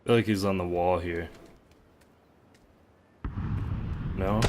feel like he's on the wall here. No?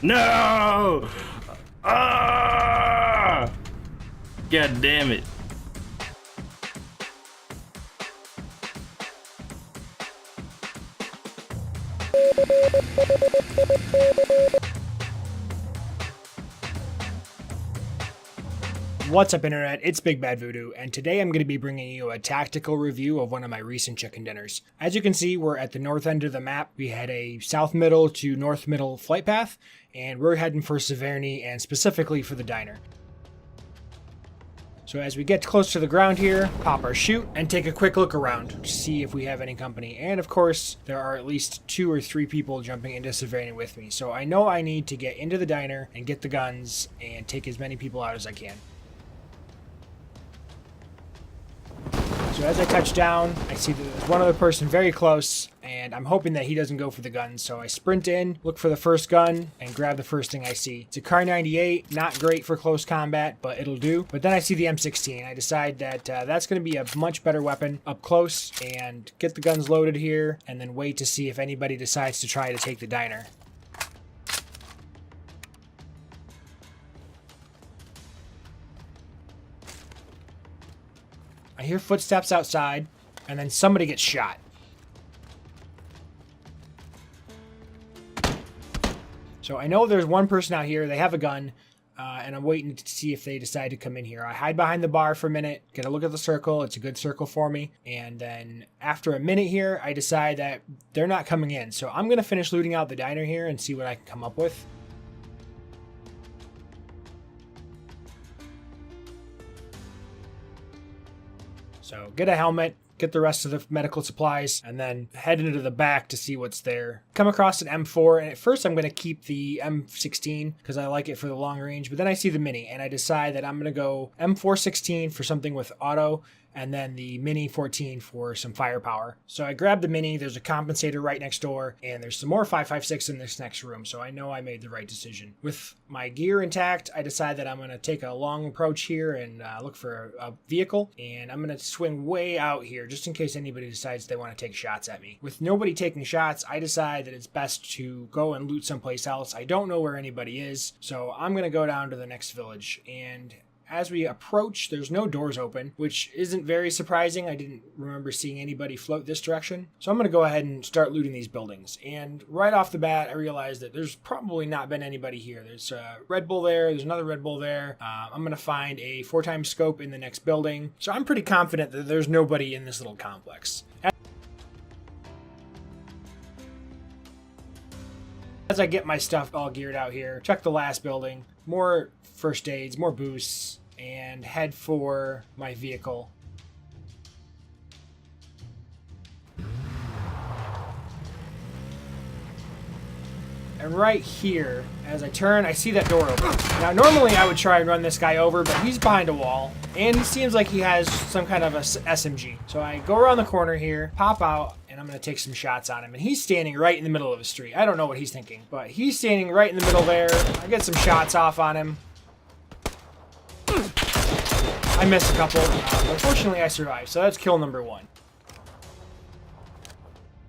No! Ah! God damn it. What's up, Internet? It's Big Bad Voodoo, and today I'm going to be bringing you a tactical review of one of my recent chicken dinners. As you can see, we're at the north end of the map. We had a south middle to north middle flight path, and we're heading for Severny and specifically for the diner. So as we get close to the ground here, pop our chute and take a quick look around to see if we have any company. And of course, there are at least 2 or 3 people jumping into Severny with me. So I know I need to get into the diner and get the guns and take as many people out as I can. So as I touch down, I see that there's one other person very close, and I'm hoping that he doesn't go for the gun. So I sprint in, look for the first gun, and grab the first thing I see. It's a Kar 98, not great for close combat, but it'll do. But then I see the M16. I decide that that's going to be a much better weapon up close, and get the guns loaded here, and then wait to see if anybody decides to try to take the diner. I hear footsteps outside, and then somebody gets shot. So I know there's one person out here, they have a gun, and I'm waiting to see if they decide to come in here. I hide behind the bar for a minute, get a look at the circle, it's a good circle for me, and then after a minute here, I decide that they're not coming in. So I'm going to finish looting out the diner here and see what I can come up with. So get a helmet, get the rest of the medical supplies, and then head into the back to see what's there. Come across an M4, and at first I'm going to keep the M16 because I like it for the long range, but then I see the Mini, and I decide that I'm going to go M416 for something with auto, and then the Mini14 for some firepower. So I grab the Mini, there's a compensator right next door, and there's some more 5.56 in this next room, so I know I made the right decision. With my gear intact, I decide that I'm going to take a long approach here and look for a vehicle, and I'm going to swing way out here just in case anybody decides they want to take shots at me. With nobody taking shots, I decide that it's best to go and loot someplace else. I don't know where anybody is, so I'm going to go down to the next village, and as we approach, there's no doors open, which isn't very surprising. I didn't remember seeing anybody float this direction. So I'm going to go ahead and start looting these buildings. And right off the bat, I realized that there's probably not been anybody here. There's a Red Bull there. There's another Red Bull there. I'm going to find a 4x scope in the next building. So I'm pretty confident that there's nobody in this little complex. As I get my stuff all geared out here, check the last building, more first aids, more boosts, and head for my vehicle. And right here, as I turn, I see that door open. Now, normally I would try and run this guy over, but he's behind a wall, and he seems like he has some kind of a SMG. So I go around the corner here, pop out, and I'm going to take some shots on him. And he's standing right in the middle of the street. I don't know what he's thinking, but he's standing right in the middle there. I get some shots off on him. I missed a couple. Unfortunately, I survived, so that's kill number 1.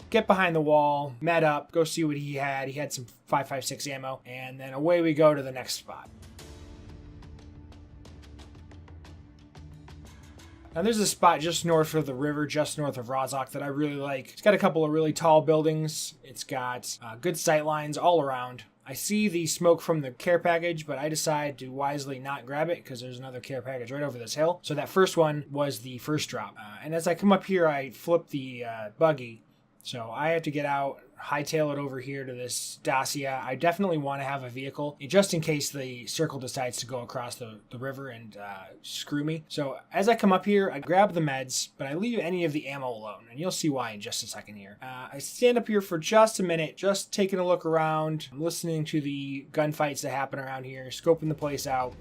Get behind the wall, med up, go see what he had. He had some 5.56 ammo, and then away we go to the next spot. Now there's a spot just north of the river, just north of Rozok that I really like. It's got a couple of really tall buildings. It's got good sight lines all around. I see the smoke from the care package, but I decide to wisely not grab it because there's another care package right over this hill. So that first one was the first drop. And as I come up here, I flip the buggy. So I have to get out, hightail it over here to this Dacia. I definitely want to have a vehicle just in case the circle decides to go across the river and screw me. So as I come up here, I grab the meds, but I leave any of the ammo alone, and you'll see why in just a second here. I stand up here for just a minute, just taking a look around, listening to the gunfights that happen around here, scoping the place out.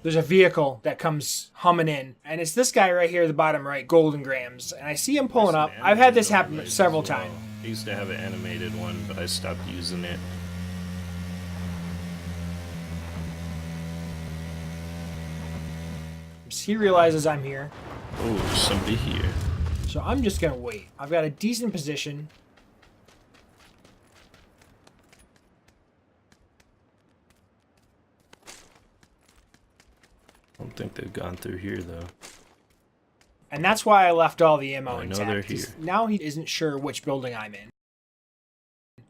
There's a vehicle that comes humming in, and it's this guy right here at the bottom right, Golden Grams, and I see him pulling up. I've had this happen several times. I used to have an animated one, but I stopped using it. He realizes I'm here. Oh, there's somebody here. So I'm just going to wait. I've got a decent position. I don't think they've gone through here, though. And that's why I left all the ammo I know intact. they're here. Now he isn't sure which building I'm in.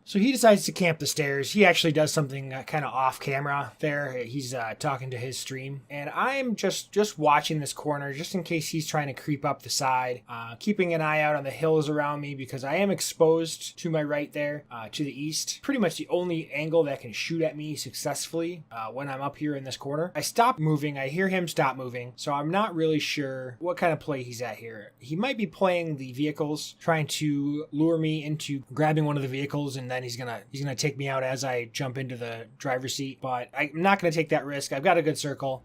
So he decides to camp the stairs. He actually does something kind of off camera there. He's talking to his stream. And I'm just watching this corner just in case he's trying to creep up the side. Keeping an eye out on the hills around me because I am exposed to my right there, to the east. Pretty much the only angle that can shoot at me successfully when I'm up here in this corner. I stop moving. I hear him stop moving. So I'm not really sure what kind of play he's at here. He might be playing the vehicles, trying to lure me into grabbing one of the vehicles, and then he's gonna take me out as I jump into the driver's seat, but I'm not gonna take that risk. I've got a good circle.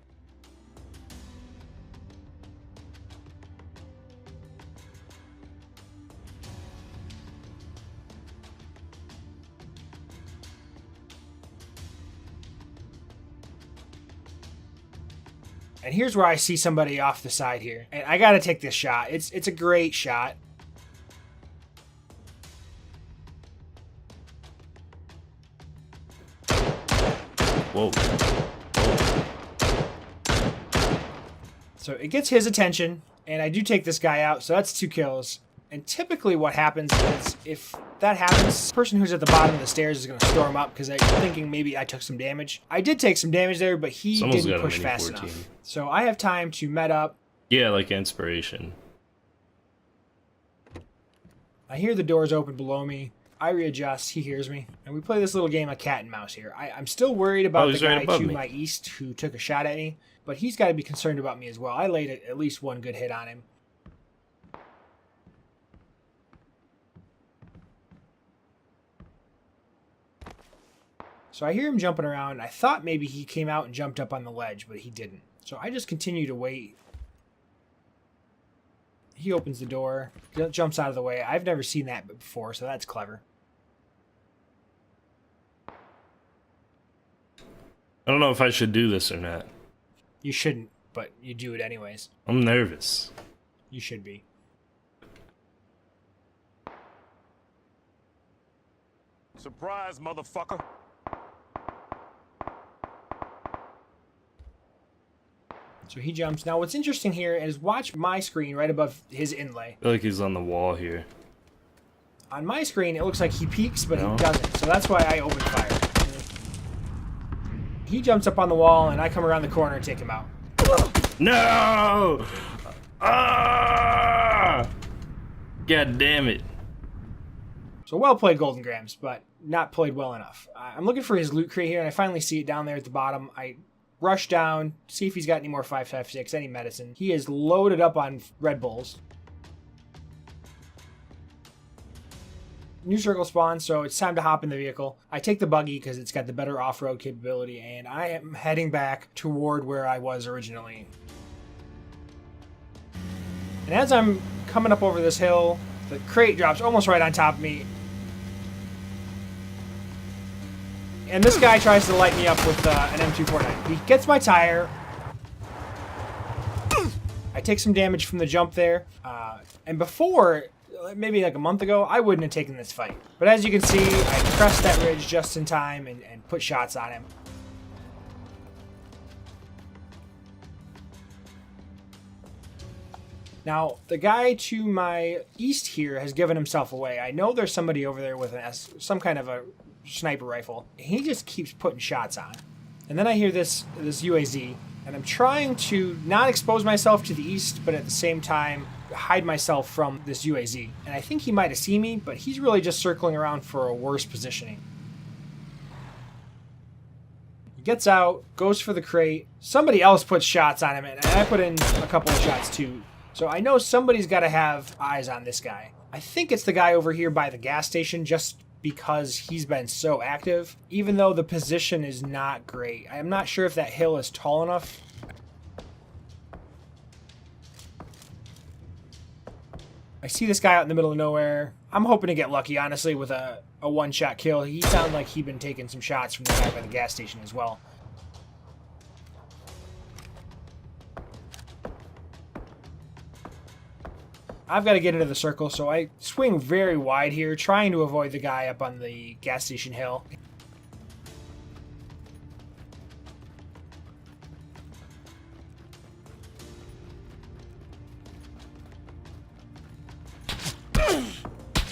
And here's where I see somebody off the side here, and I gotta take this shot. It's a great shot. Whoa. So it gets his attention, and I do take this guy out, so that's 2 kills. And typically what happens is, if that happens, the person who's at the bottom of the stairs is going to storm up because they're thinking maybe I took some damage. I did take some damage there, but he didn't push fast enough. So I have time to med up. Yeah, like inspiration. I hear the doors open below me. I readjust, he hears me, and we play this little game of cat and mouse here. I'm still worried about the guy to my east who took a shot at me, but he's got to be concerned about me as well. I laid at least one good hit on him. So I hear him jumping around. I thought maybe he came out and jumped up on the ledge, but he didn't. So I just continue to wait. He opens the door, jumps out of the way. I've never seen that before, so that's clever. I don't know if I should do this or not. You shouldn't, but you do it anyways. I'm nervous. You should be. Surprise, motherfucker. So he jumps. Now what's interesting here is watch my screen right above his inlay. I feel like he's on the wall here. On my screen, it looks like he peeks, but he doesn't. So that's why I open fire. He jumps up on the wall, and I come around the corner and take him out. No! Ah! God damn it. So well played, Golden Grams, but not played well enough. I'm looking for his loot crate here, and I finally see it down there at the bottom. I rush down, see if he's got any more 5.56, any medicine. He is loaded up on Red Bulls. New circle spawn, so it's time to hop in the vehicle. I take the buggy because it's got the better off-road capability, and I am heading back toward where I was originally. And as I'm coming up over this hill, the crate drops almost right on top of me. And this guy tries to light me up with an M249. He gets my tire. I take some damage from the jump there. And before, maybe like a month ago, I wouldn't have taken this fight. But as you can see, I pressed that ridge just in time and put shots on him. Now, the guy to my east here has given himself away. I know there's somebody over there with some kind of a sniper rifle. He just keeps putting shots on. And then I hear this UAZ, and I'm trying to not expose myself to the east, but at the same time hide myself from this UAZ. And I think he might have seen me, but he's really just circling around for a worse positioning. He gets out, goes for the crate. Somebody else puts shots on him, and I put in a couple of shots too. So I know somebody's got to have eyes on this guy. I think it's the guy over here by the gas station, just because he's been so active, even though the position is not great. I'm not sure if that hill is tall enough. I see this guy out in the middle of nowhere. I'm hoping to get lucky, honestly, with a one-shot kill. He sounded like he'd been taking some shots from the guy by the gas station as well. I've got to get into the circle, so I swing very wide here, trying to avoid the guy up on the gas station hill.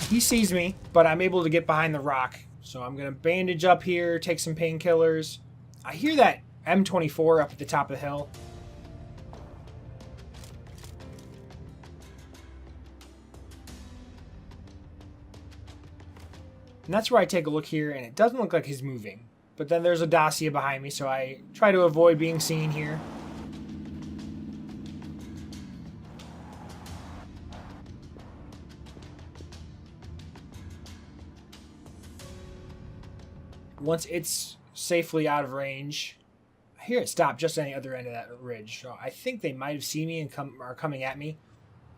He sees me, but I'm able to get behind the rock. So I'm going to bandage up here, take some painkillers. I hear that M24 up at the top of the hill. And that's where I take a look here, and it doesn't look like he's moving. But then there's a Dacia behind me, so I try to avoid being seen here. Once it's safely out of range, I hear it stop just on the other end of that ridge. So I think they might have seen me and are coming at me.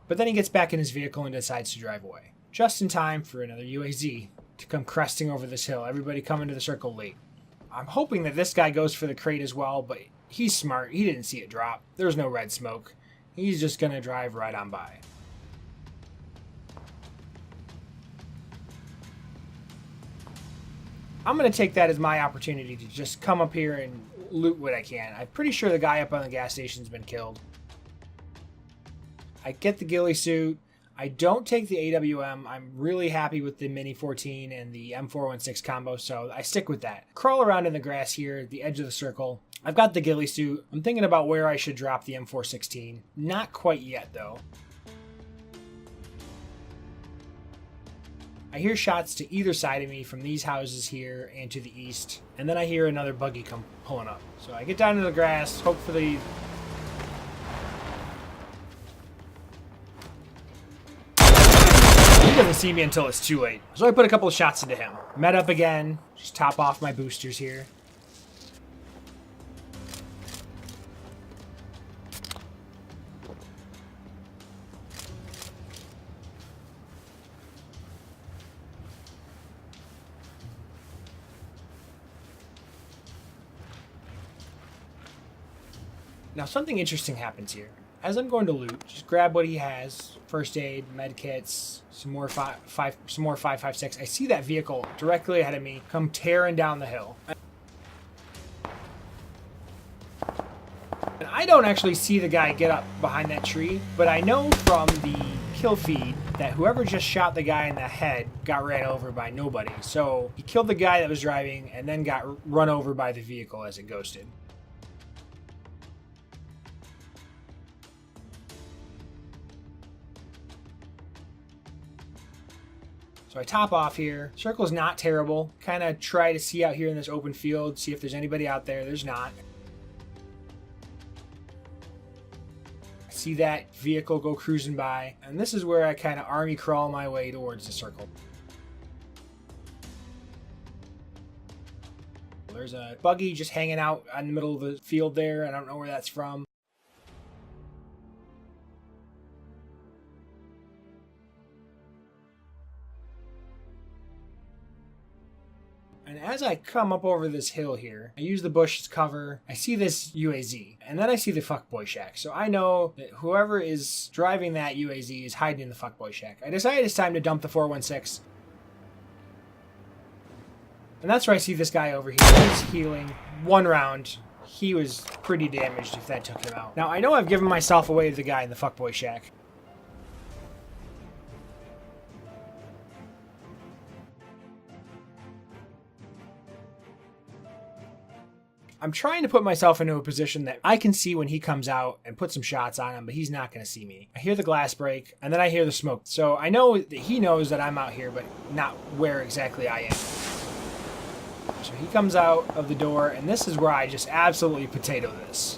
But then he gets back in his vehicle and decides to drive away. Just in time for another UAZ to come cresting over this hill. Everybody coming to the circle late. I'm hoping that this guy goes for the crate as well, but he's smart. He didn't see it drop. There's no red smoke. He's just going to drive right on by. I'm going to take that as my opportunity to just come up here and loot what I can. I'm pretty sure the guy up on the gas station's been killed. I get the ghillie suit. I don't take the AWM. I'm really happy with the Mini14 and the M416 combo, so I stick with that. Crawl around in the grass here at the edge of the circle. I've got the ghillie suit. I'm thinking about where I should drop the M416. Not quite yet, though. I hear shots to either side of me from these houses here and to the east. And then I hear another buggy come pulling up. So I get down to the grass, hopefully... He doesn't see me until it's too late. So I put a couple of shots into him. Met up again. Just top off my boosters here. Now something interesting happens here. As I'm going to loot, just grab what he has: first aid, med kits, some more 5.56. I see that vehicle directly ahead of me come tearing down the hill. And I don't actually see the guy get up behind that tree, but I know from the kill feed that whoever just shot the guy in the head got ran over by nobody. So he killed the guy that was driving and then got run over by the vehicle as it ghosted. So I top off here. Circle's not terrible. Kind of try to see out here in this open field, see if there's anybody out there. There's not. I see that vehicle go cruising by, and this is where I kind of army crawl my way towards the circle. There's a buggy just hanging out in the middle of the field there. I don't know where that's from. And as I come up over this hill here, I use the bush as cover. I see this UAZ, and then I see the fuckboy shack. So I know that whoever is driving that UAZ is hiding in the fuckboy shack. I decided it's time to dump the 416. And that's where I see this guy over here. He's healing. One round. He was pretty damaged if that took him out. Now, I know I've given myself away to the guy in the fuckboy shack. I'm trying to put myself into a position that I can see when he comes out and put some shots on him, but he's not going to see me. I hear the glass break, and then I hear the smoke. So I know that he knows that I'm out here, but not where exactly I am. So he comes out of the door, and this is where I just absolutely potato this.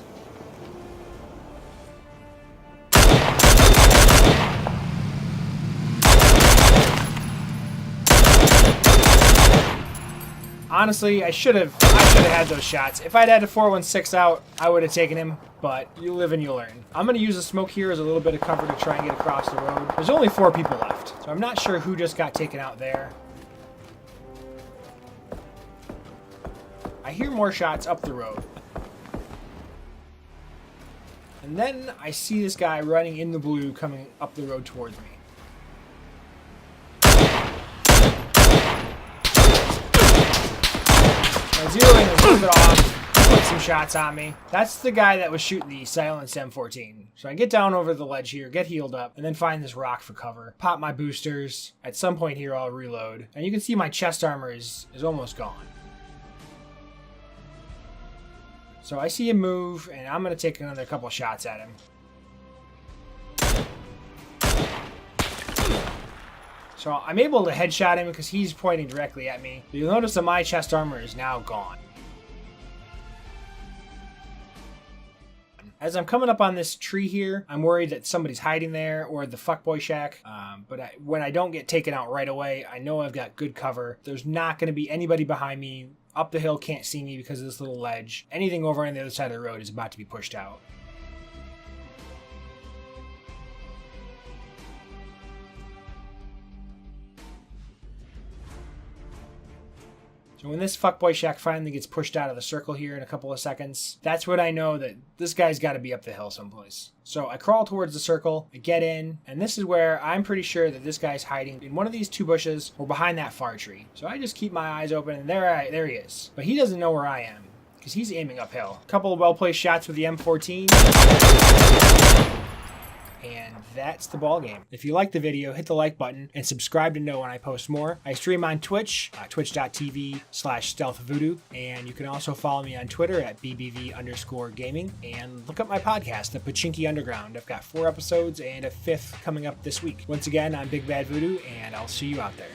Honestly, I should have had those shots. If I'd had a 416 out, I would have taken him, but you live and you learn. I'm going to use the smoke here as a little bit of cover to try and get across the road. There's only 4 people left, so I'm not sure who just got taken out there. I hear more shots up the road. And then I see this guy running in the blue coming up the road towards me. Zeroing a little bit off, put some shots on me. That's the guy that was shooting the silenced M14. So I get down over the ledge here, get healed up, and then find this rock for cover. Pop my boosters. At some point here, I'll reload. And you can see my chest armor is almost gone. So I see him move, and I'm going to take another couple shots at him. So I'm able to headshot him because he's pointing directly at me. But you'll notice that my chest armor is now gone. As I'm coming up on this tree here, I'm worried that somebody's hiding there or the fuckboy shack. But when I don't get taken out right away, I know I've got good cover. There's not going to be anybody behind me. Up the hill can't see me because of this little ledge. Anything over on the other side of the road is about to be pushed out. So when this fuckboy shack finally gets pushed out of the circle here in a couple of seconds, that's when I know that this guy's got to be up the hill someplace. So I crawl towards the circle, I get in, and this is where I'm pretty sure that this guy's hiding in one of these 2 bushes or behind that far tree. So I just keep my eyes open, and there he is. But he doesn't know where I am, because he's aiming uphill. A couple of well-placed shots with the M14. And that's the ball game. If you liked the video, hit the like button and subscribe to know when I post more. I stream on Twitch, twitch.tv/stealthvoodoo, and you can also follow me on Twitter at bbv_gaming, and look up my podcast, The Pachinki Underground. I've got 4 episodes and a 5th coming up this week. Once again, I'm Big Bad Voodoo, and I'll see you out there.